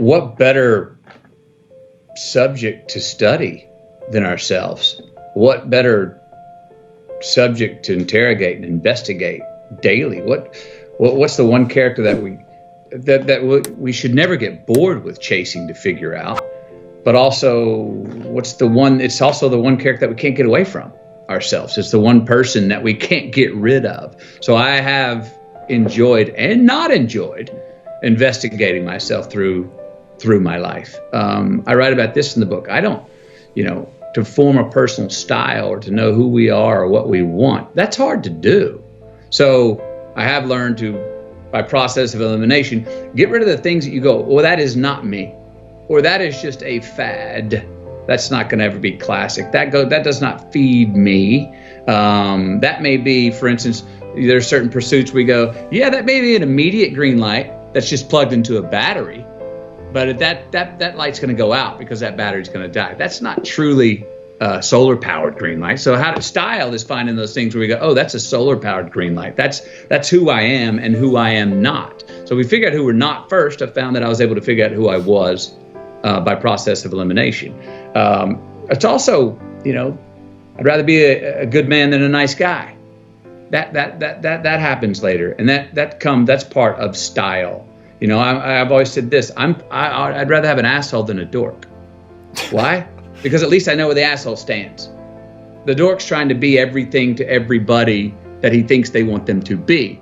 what better subject to study than ourselves? What better subject to interrogate and investigate daily? What's the one character that we should never get bored with chasing to figure out? But also, it's also the one character that we can't get away from ourselves. It's the one person that we can't get rid of. So I have enjoyed and not enjoyed investigating myself through my life. I write about this in the book. I don't, to form a personal style or to know who we are or what we want, that's hard to do. So I have learned to, by process of elimination, get rid of the things that you go, well, that is not me, or that is just a fad. That's not going to ever be classic. That does not feed me. That may be, for instance, there's certain pursuits we go, yeah, that may be an immediate green light that's just plugged into a battery, but that light's going to go out because that battery's going to die. That's not truly solar powered green light. So style is finding those things where we go, oh, that's a solar powered green light. That's who I am and who I am not. So we figured out who we're not first. I found that I was able to figure out who I was by process of elimination. It's also, I'd rather be a good man than a nice guy. That happens later, and that's part of style. I've always said this: I'd rather have an asshole than a dork. Why? Because at least I know where the asshole stands. The dork's trying to be everything to everybody that he thinks they want them to be.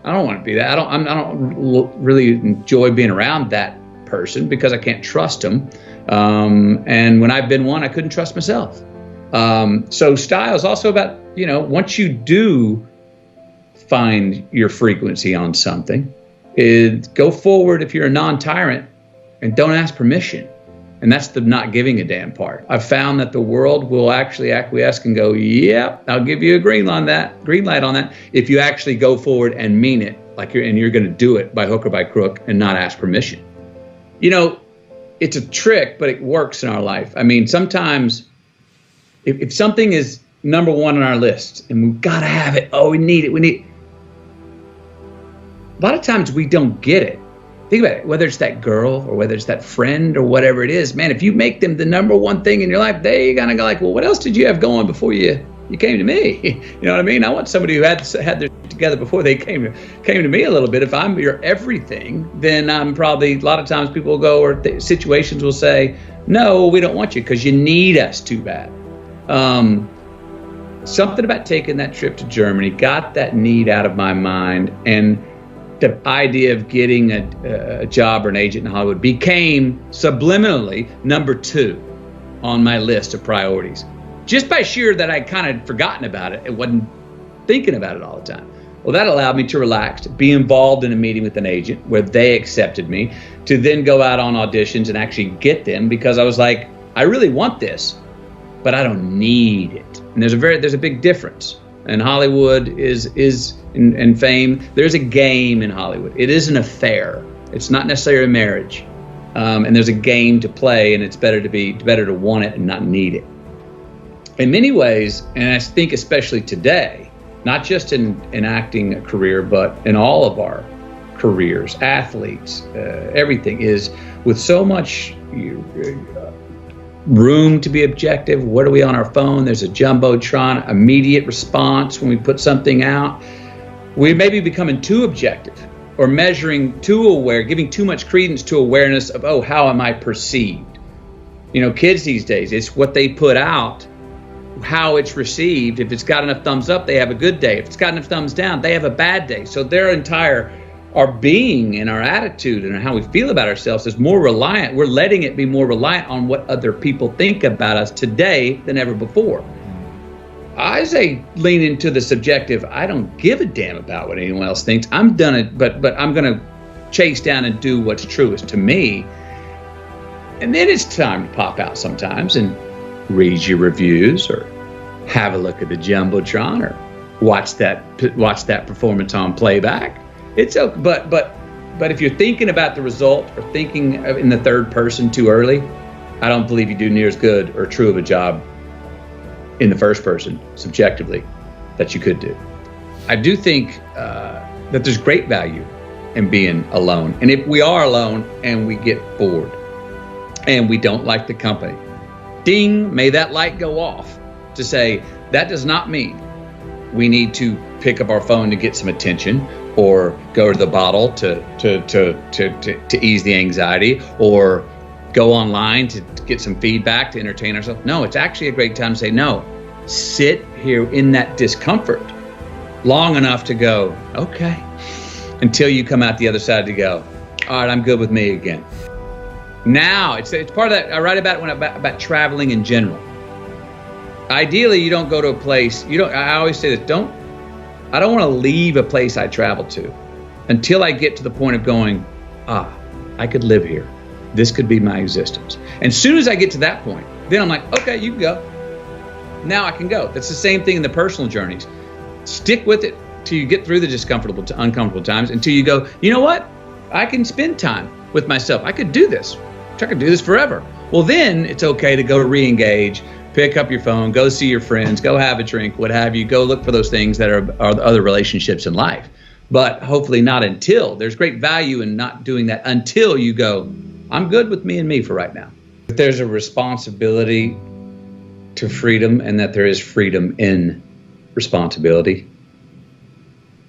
I don't want to be that. I don't really enjoy being around that person because I can't trust them. And when I've been one, I couldn't trust myself. So style is also about, once you do find your frequency on something, go forward if you're a non-tyrant and don't ask permission. And that's the not giving a damn part. I've found that the world will actually acquiesce and go, yeah, I'll give you a green light on that, if you actually go forward and mean it, and you're going to do it by hook or by crook and not ask permission. It's a trick, but it works in our life. I mean, sometimes if something is number one on our list and we've got to have it, we need it. A lot of times we don't get it. Think about it, whether it's that girl or whether it's that friend or whatever it is, man, if you make them the number one thing in your life, they're going to go like, well, what else did you have going before you came to me? You know what I mean? I want somebody who had their together before they came to me a little bit. If I'm your everything, then I'm probably, a lot of times people will go, or situations will say, no, we don't want you because you need us too bad. Something about taking that trip to Germany got that need out of my mind, and the idea of getting a job or an agent in Hollywood became subliminally number 2 on my list of priorities. Just by sheer that I'd kind of forgotten about it and wasn't thinking about it all the time. Well, that allowed me to relax, be involved in a meeting with an agent where they accepted me, to then go out on auditions and actually get them, because I was like, I really want this, but I don't need it. And there's a big difference. And Hollywood is in fame. There's a game in Hollywood. It is an affair. It's not necessarily a marriage. And there's a game to play, and it's better to want it and not need it. In many ways, and I think especially today, not just in acting career, but in all of our careers, athletes, everything is with so much room to be objective. What are we on our phone? There's a jumbotron, immediate response when we put something out. We may be becoming too objective or measuring too aware, giving too much credence to awareness of, how am I perceived? Kids these days, it's what they put out, how it's received. If it's got enough thumbs up, they have a good day. If it's got enough thumbs down, they have a bad day. So our being and our attitude and how we feel about ourselves is more reliant. We're letting it be more reliant on what other people think about us today than ever before. I say lean into the subjective. I don't give a damn about what anyone else thinks. I'm done it, but I'm going to chase down and do what's truest to me. And then it's time to pop out sometimes and read your reviews or have a look at the jumbotron or watch that performance on playback. It's okay, but if you're thinking about the result or thinking in the third person too early, I don't believe you do near as good or true of a job in the first person subjectively that you could do. I do think that there's great value and being alone. And if we are alone and we get bored and we don't like the company, ding, may that light go off to say that does not mean we need to pick up our phone to get some attention, or go to the bottle to ease the anxiety, or go online to get some feedback to entertain ourselves. No, it's actually a great time to say, no, sit here in that discomfort long enough to go, okay, until you come out the other side to go, all right, I'm good with me again. Now, it's part of that. I write about it about traveling in general. Ideally, you don't go to a place, I always say this, I don't want to leave a place I travel to until I get to the point of going, I could live here. This could be my existence. And as soon as I get to that point, then I'm like, okay, you can go. Now I can go. That's the same thing in the personal journeys. Stick with it till you get through the discomfortable to uncomfortable times, until you go, you know what? I can spend time with myself. I could do this. I could do this forever. Well, then it's okay to go re-engage, pick up your phone, go see your friends, go have a drink, what have you, go look for those things that are other relationships in life. But hopefully not until. There's great value in not doing that until you go, I'm good with me and me for right now. If there's a responsibility to freedom, and that there is freedom in responsibility,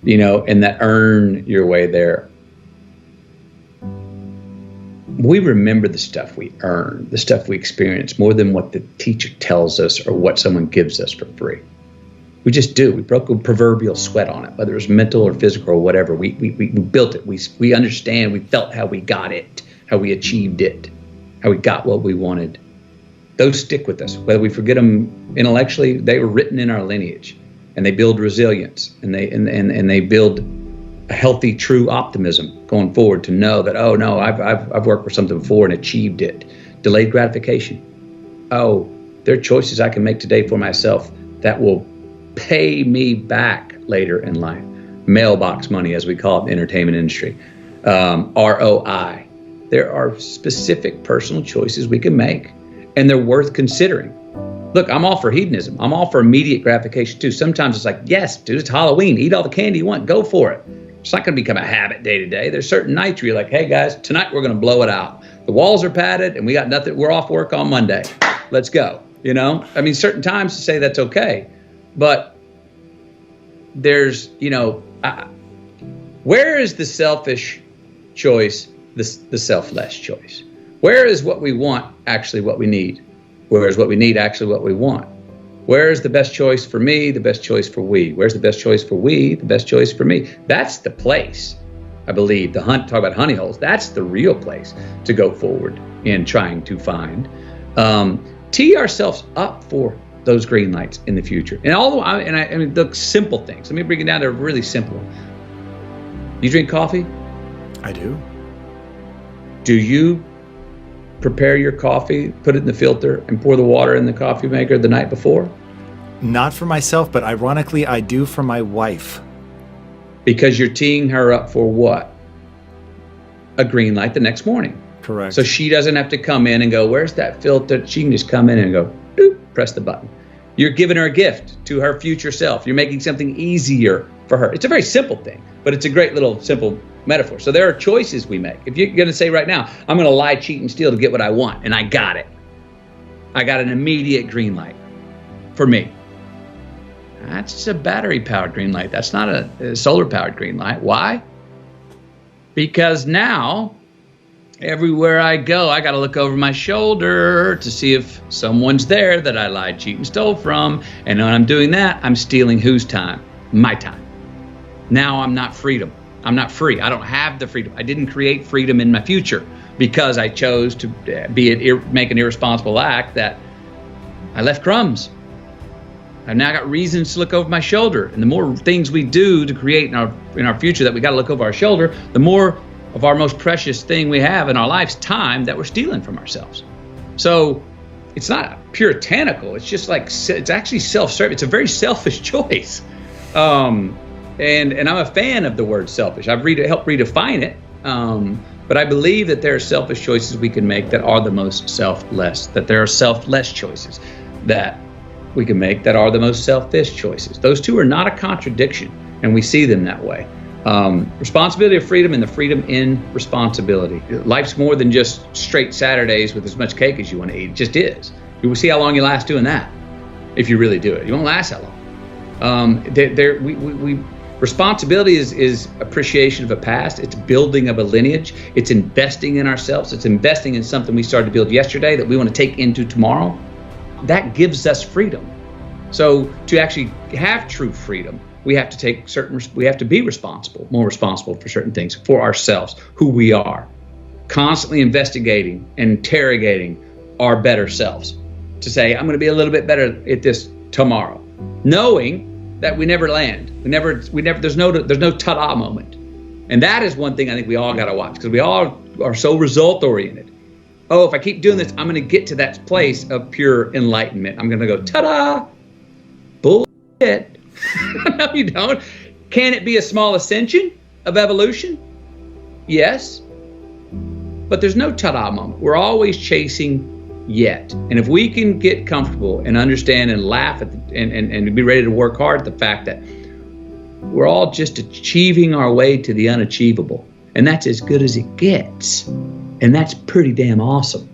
and that earn your way there. We remember the stuff we earn, the stuff we experience, more than what the teacher tells us or what someone gives us for free. We just do. We broke a proverbial sweat on it, whether it's mental or physical or whatever. We built it. We understand. We felt how we got it, how we achieved it, how we got what we wanted. Those stick with us. Whether we forget them intellectually, they were written in our lineage, and they build resilience, and they build a healthy, true optimism going forward to know that, oh no, I've worked for something before and achieved it. Delayed gratification. Oh, there are choices I can make today for myself that will pay me back later in life. Mailbox money, as we call it in the entertainment industry. ROI. There are specific personal choices we can make, and they're worth considering. Look, I'm all for hedonism. I'm all for immediate gratification too. Sometimes it's like, yes, dude, it's Halloween. Eat all the candy you want. Go for it. It's not going to become a habit day to day. There's certain nights where you're like, hey guys, tonight we're going to blow it out. The walls are padded and we got nothing. We're off work on Monday. Let's go. Certain times to say that's okay. But there's, where is the selfish choice, the selfless choice? Where is what we want actually what we need? Where is what we need actually what we want? Where is the best choice for me, the best choice for we? Where's the best choice for we, the best choice for me? That's the place, I believe, talk about honey holes, that's the real place to go forward in trying to find. Tee ourselves up for those green lights in the future. And the simple things. Let me bring it down to a really simple one. You drink coffee? I do. Do you prepare your coffee, put it in the filter, and pour the water in the coffee maker the night before? Not for myself, but ironically, I do for my wife. Because you're teeing her up for what? A green light the next morning. Correct. So she doesn't have to come in and go, where's that filter? She can just come in and go, doop, press the button. You're giving her a gift to her future self. You're making something easier for her. It's a very simple thing, but it's a great little simple metaphor. So there are choices we make. If you're going to say right now, I'm going to lie, cheat, and steal to get what I want, and I got it. I got an immediate green light for me. That's just a battery-powered green light. That's not a solar-powered green light. Why? Because now, everywhere I go, I got to look over my shoulder to see if someone's there that I lied, cheat, and stole from. And when I'm doing that, I'm stealing whose time? My time. Now I'm not freedom. I'm not free. I don't have the freedom. I didn't create freedom in my future because I chose to make an irresponsible act that I left crumbs. I've now got reasons to look over my shoulder. And the more things we do to create in our future that we got to look over our shoulder, the more of our most precious thing we have in our lives, time, that we're stealing from ourselves. So it's not puritanical. It's just like, it's actually self-serving. It's a very selfish choice. And I'm a fan of the word selfish. I've helped redefine it. But I believe that there are selfish choices we can make that are the most selfless, that there are selfless choices that we can make that are the most selfish choices. Those two are not a contradiction, and we see them that way. Responsibility of freedom and the freedom in responsibility. Life's more than just straight Saturdays with as much cake as you want to eat. It just is. You will see how long you last doing that if you really do it. You won't last that long. Responsibility is appreciation of a past. It's building of a lineage. It's investing in ourselves. It's investing in something we started to build yesterday that we want to take into tomorrow. That gives us freedom. So to actually have true freedom, we have to be responsible, more responsible for certain things, for ourselves, who we are, constantly investigating and interrogating our better selves to say, I'm going to be a little bit better at this tomorrow, knowing that we never land. There's no ta-da moment. And that is one thing I think we all got to watch, because we all are so result oriented. Oh, if I keep doing this, I'm going to get to that place of pure enlightenment. I'm going to go, ta-da, bullshit. No, you don't. Can it be a small ascension of evolution? Yes. But there's no ta-da moment. We're always chasing yet. And if we can get comfortable and understand and laugh at and be ready to work hard at the fact that we're all just achieving our way to the unachievable, and that's as good as it gets, and that's pretty damn awesome.